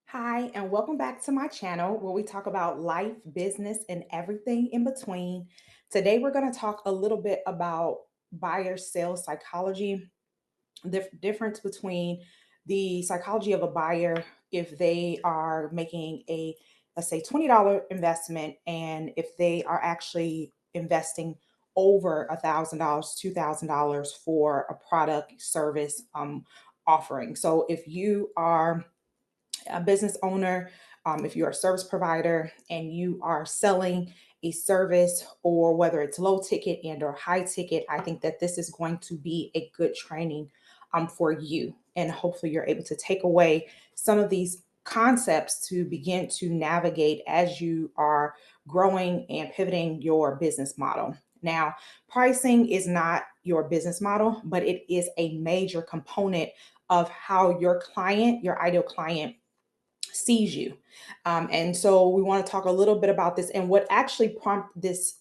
Hi, and welcome back to my channel where we talk about life, business, and everything in between. Today, we're going to talk a little bit about buyer sales psychology, the difference between the psychology of a buyer if they are making a, let's say, $20 investment, and if they are actually investing over $1,000, $2,000 for a product service offering. So if you are a business owner, if you're a service provider and you are selling a service, or whether it's low ticket and or high ticket, I think that this is going to be a good training for you. And hopefully you're able to take away some of these concepts to begin to navigate as you are growing and pivoting your business model. Now, pricing is not your business model, but it is a major component of how your client, your ideal client, sees you. And so we want to talk a little bit about this. And what actually prompted this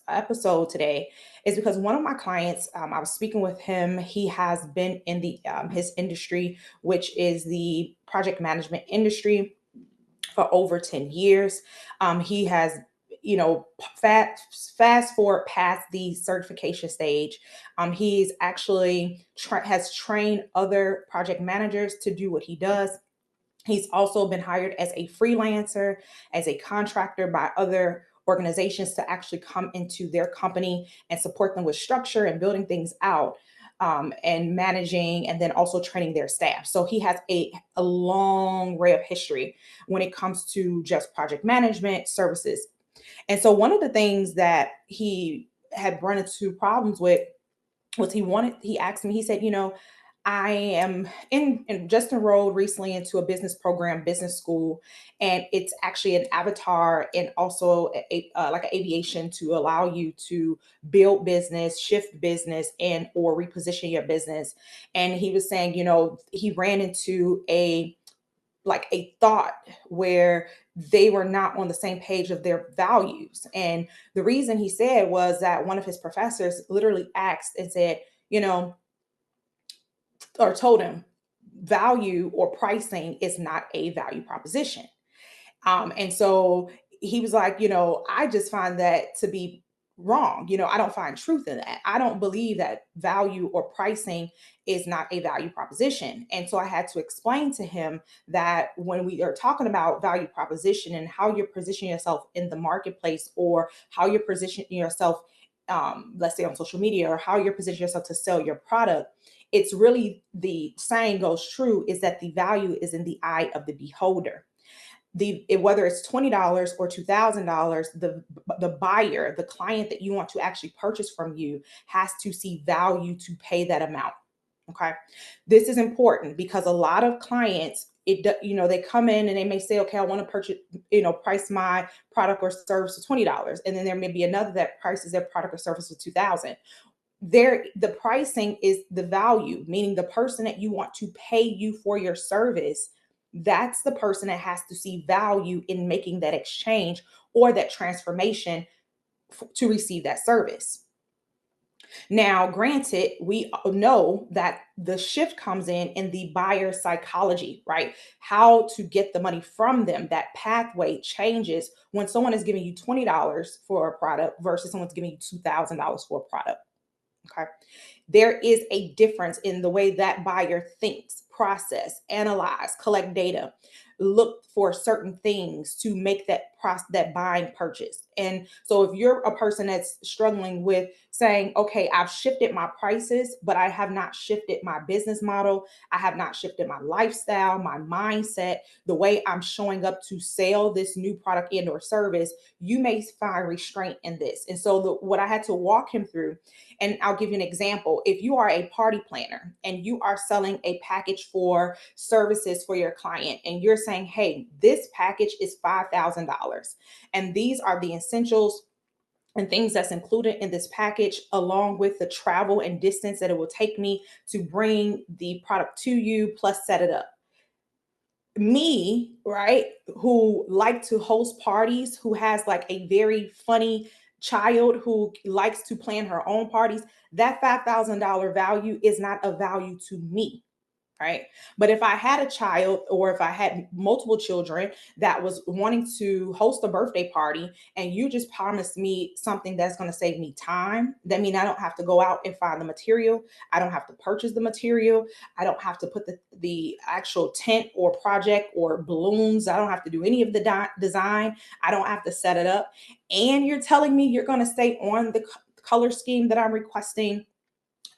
episode today is because one of my clients, I was speaking with him. He has been in the his industry, which is the project management industry, for over 10 years. He has, fast forward past the certification stage. He's actually has trained other project managers to do what he does. He's also been hired as a freelancer, as a contractor by other organizations to actually come into their company and support them with structure and building things out, and managing, and then also training their staff. So he has a long array of history when it comes to just project management services. And so one of the things that he had run into problems with was he asked me, he said, I am in just enrolled recently into a business program, business school, and it's actually an avatar and also like an aviation to allow you to build business, shift business, and or reposition your business. And he was saying, he ran into a thought where they were not on the same page of their values. And the reason he said was that one of his professors literally asked and said, you know, or told him value or pricing is not a value proposition. And so he was like, I just find that to be wrong. I don't find truth in that. I don't believe that value or pricing is not a value proposition. And so I had to explain to him that when we are talking about value proposition and how you're positioning yourself in the marketplace, or how you're positioning yourself, let's say on social media, or how you're positioning yourself to sell your product, it's really, the saying goes true, is that the value is in the eye of the beholder. Whether it's $20 or $2,000, the buyer, the client that you want to actually purchase from you, has to see value to pay that amount. Okay, this is important because a lot of clients, they come in and they may say, okay, I want to purchase, price my product or service to $20, and then there may be another that prices their product or service to 2,000. The pricing is the value, meaning the person that you want to pay you for your service, that's the person that has to see value in making that exchange or that transformation to receive that service. Now, granted, we know that the shift comes in the buyer psychology, right? How to get the money from them. That pathway changes when someone is giving you $20 for a product versus someone's giving you $2,000 for a product. Okay. There is a difference in the way that buyer thinks, process, analyze, collect data, look for certain things to make that buying purchase. And so if you're a person that's struggling with saying, okay, I've shifted my prices, but I have not shifted my business model, I have not shifted my lifestyle, my mindset, the way I'm showing up to sell this new product and or service, you may find restraint in this. And so what I had to walk him through, and I'll give you an example. If you are a party planner and you are selling a package for services for your client, and you're saying, hey, this package is $5,000, and these are the essentials and things that's included in this package, along with the travel and distance that it will take me to bring the product to you, plus set it up. Me, right, who like to host parties, who has like a very funny child who likes to plan her own parties, that $5,000 value is not a value to me. right? But if I had a child or if I had multiple children that was wanting to host a birthday party and you just promised me something that's going to save me time, that means I don't have to go out and find the material. I don't have to purchase the material. I don't have to put the actual tent or project or balloons. I don't have to do any of the design. I don't have to set it up. And you're telling me you're going to stay on the color scheme that I'm requesting.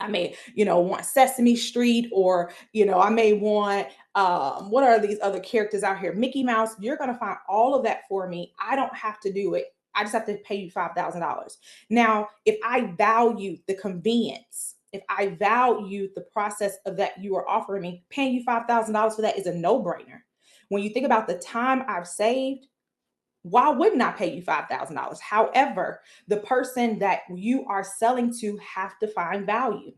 I may, want Sesame Street, or, I may want, what are these other characters out here? Mickey Mouse. You're going to find all of that for me. I don't have to do it. I just have to pay you $5,000. Now, if I value the convenience, if I value the process of that you are offering me, paying you $5,000 for that is a no brainer. When you think about the time I've saved, why wouldn't I pay you $5,000? However, the person that you are selling to have to find value.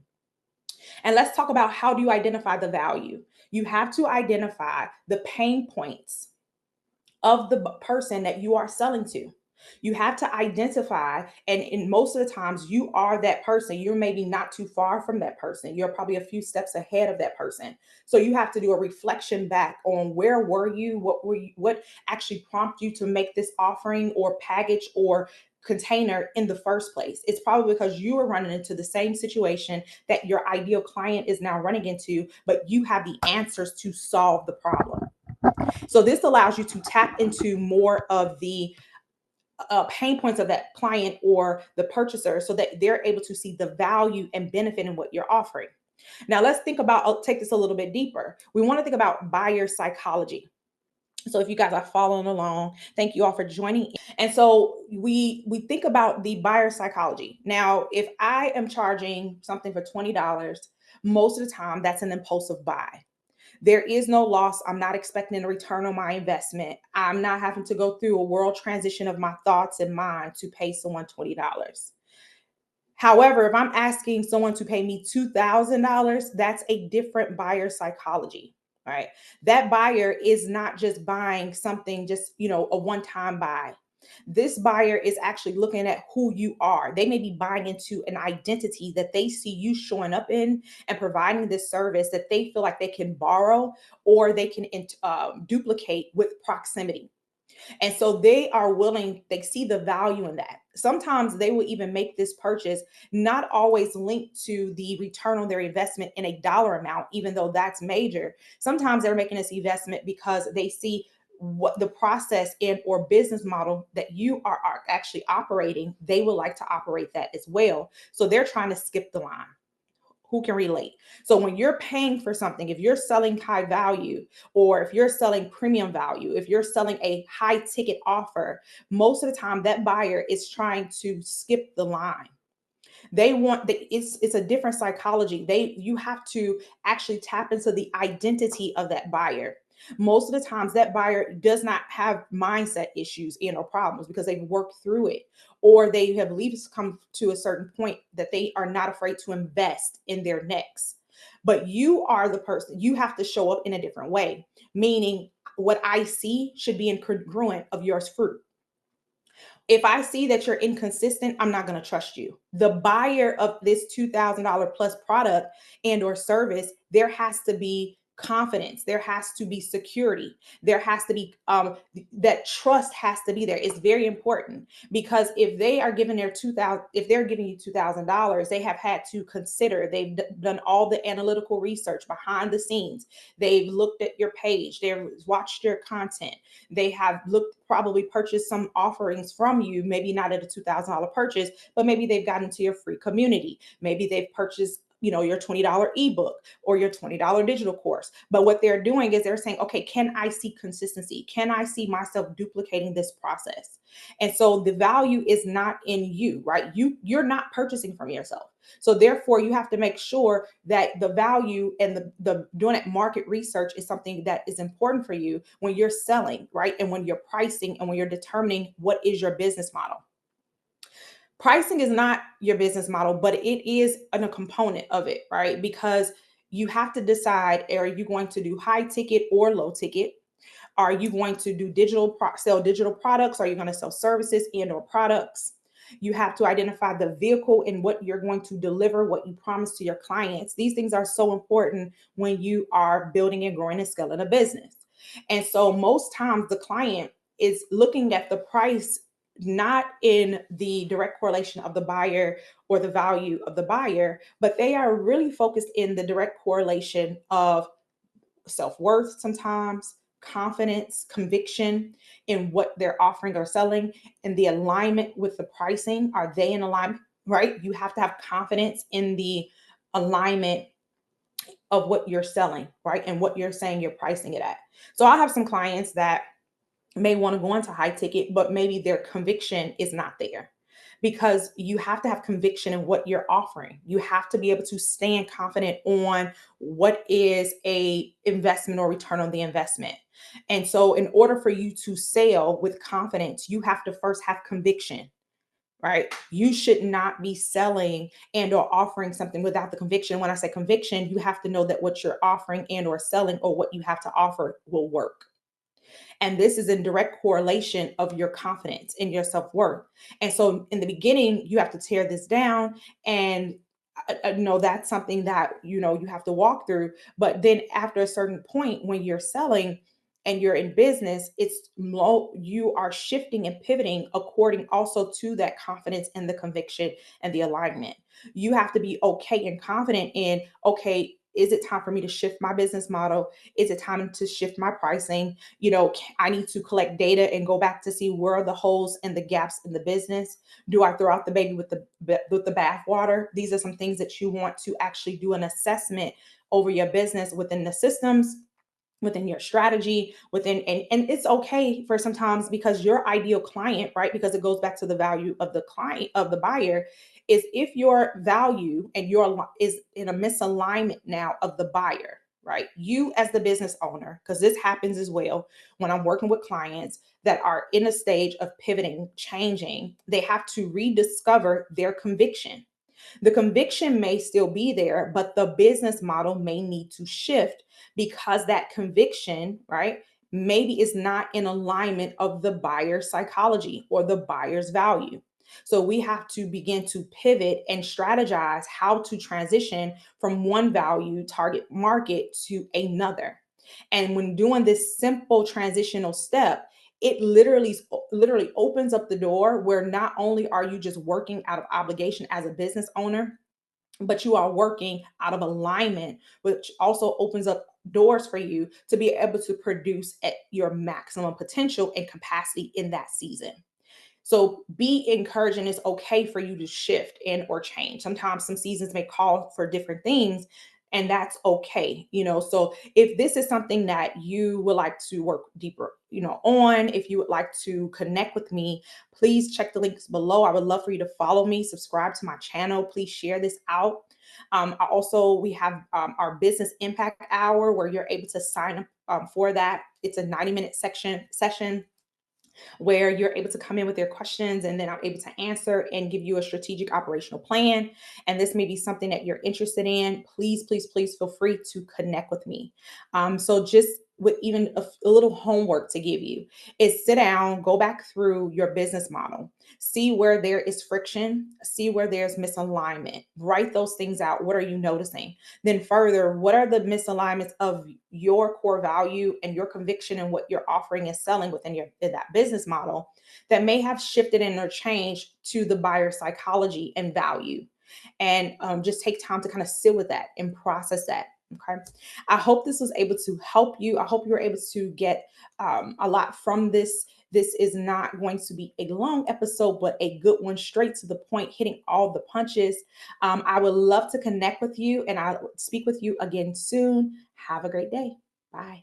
And let's talk about, how do you identify the value? You have to identify the pain points of the person that you are selling to. You have to identify, and in most of the times, you are that person. You're maybe not too far from that person. You're probably a few steps ahead of that person. So you have to do a reflection back on, where were you? What actually prompted you to make this offering or package or container in the first place? It's probably because you are running into the same situation that your ideal client is now running into, but you have the answers to solve the problem. So this allows you to tap into more of the pain points of that client or the purchaser, so that they're able to see the value and benefit in what you're offering. Now let's think about, I'll take this a little bit deeper. We want to think about buyer psychology. So if you guys are following along, thank you all for joining in. And so we think about the buyer psychology. Now, if I am charging something for $20, most of the time that's an impulsive buy. There is no loss. I'm not expecting a return on my investment. I'm not having to go through a world transition of my thoughts and mind to pay someone $20. However, if I'm asking someone to pay me $2,000, that's a different buyer psychology, right? That buyer is not just buying something, just, a one-time buy. This buyer is actually looking at who you are. They may be buying into an identity that they see you showing up in and providing this service that they feel like they can borrow or they can duplicate with proximity. And so they are willing, they see the value in that. Sometimes they will even make this purchase not always linked to the return on their investment in a dollar amount, even though that's major. Sometimes they're making this investment because they see what the process and or business model that you are actually operating, they would like to operate that as well. So they're trying to skip the line. Who can relate? So when you're paying for something, if you're selling high value, or if you're selling premium value, if you're selling a high ticket offer, most of the time that buyer is trying to skip the line. They want it's a different psychology. You have to actually tap into the identity of that buyer. Most of the times that buyer does not have mindset issues or problems, because they've worked through it, or they have at least come to a certain point that they are not afraid to invest in their next. But you are the person, you have to show up in a different way, meaning what I see should be incongruent of yours fruit. If I see that you're inconsistent, I'm not going to trust you. The buyer of this $2,000 plus product and or service, there has to be confidence. There has to be security. There has to be that trust has to be there. It's very important, because if they are giving their 2,000, if they're giving you $2,000, they have had to consider. They've done all the analytical research behind the scenes. They've looked at your page. They've watched your content. They have probably purchased some offerings from you, maybe not at a $2,000 purchase, but maybe they've gotten into your free community. Maybe they've purchased, your $20 ebook or your $20 digital course. But what they're doing is they're saying, okay, can I see consistency? Can I see myself duplicating this process? And so the value is not in you, right? You're not purchasing from yourself. So therefore, you have to make sure that the value and the doing that market research is something that is important for you when you're selling, right? And when you're pricing and when you're determining what is your business model. Pricing is not your business model, but it is a component of it, right? Because you have to decide, are you going to do high ticket or low ticket? Are you going to do sell digital products? Are you going to sell services and or products? You have to identify the vehicle and what you're going to deliver, what you promise to your clients. These things are so important when you are building and growing and scaling a business. And so most times the client is looking at the price not in the direct correlation of the buyer or the value of the buyer, but they are really focused in the direct correlation of self-worth sometimes, confidence, conviction in what they're offering or selling, and the alignment with the pricing. Are they in alignment? Right? You have to have confidence in the alignment of what you're selling, right? And what you're saying you're pricing it at. So I have some clients that may want to go into high ticket, but maybe their conviction is not there, because you have to have conviction in what you're offering. You have to be able to stand confident on what is a investment or return on the investment. And so in order for you to sell with confidence, you have to first have conviction, right? You should not be selling and or offering something without the conviction. When I say conviction, you have to know that what you're offering and or selling or what you have to offer will work. And this is in direct correlation of your confidence in your self-worth. And so in the beginning, you have to tear this down, and know that's something that you have to walk through. But then after a certain point, when you're selling and you're in business, you are shifting and pivoting according also to that confidence and the conviction and the alignment. You have to be okay and confident in, okay, is it time for me to shift my business model? Is it time to shift my pricing? I need to collect data and go back to see where are the holes and the gaps in the business. Do I throw out the baby with the bath water? These are some things that you want to actually do an assessment over your business within the systems, within your strategy, within, and it's okay for sometimes, because your ideal client, right? Because it goes back to the value of the client, of the buyer, is if your value and your is in a misalignment now of the buyer, right? You as the business owner, because this happens as well when I'm working with clients that are in a stage of pivoting, changing, they have to rediscover their conviction. The conviction may still be there, but the business model may need to shift, because that conviction, right, maybe is not in alignment of the buyer's psychology or the buyer's value. So we have to begin to pivot and strategize how to transition from one value target market to another. And when doing this simple transitional step, it literally opens up the door where not only are you just working out of obligation as a business owner, but you are working out of alignment, which also opens up doors for you to be able to produce at your maximum potential and capacity in that season. So be encouraged, and it's okay for you to shift and or change. Sometimes some seasons may call for different things, and that's okay. So if this is something that you would like to work deeper, on, if you would like to connect with me, please check the links below. I would love for you to follow me, subscribe to my channel. Please share this out. We have our business impact hour where you're able to sign up for that. It's a 90-minute session where you're able to come in with your questions, and then I'm able to answer and give you a strategic operational plan. And this may be something that you're interested in. Please, please, please feel free to connect with me. So just with even a little homework to give you is sit down, go back through your business model, see where there is friction, see where there's misalignment, write those things out. What are you noticing? Then further, what are the misalignments of your core value and your conviction and what you're offering and selling in that business model that may have shifted and or changed to the buyer psychology and value? And just take time to kind of sit with that and process that. Okay. I hope this was able to help you. I hope you're able to get a lot from this. This is not going to be a long episode, but a good one, straight to the point, hitting all the punches. I would love to connect with you, and I'll speak with you again soon. Have a great day. Bye.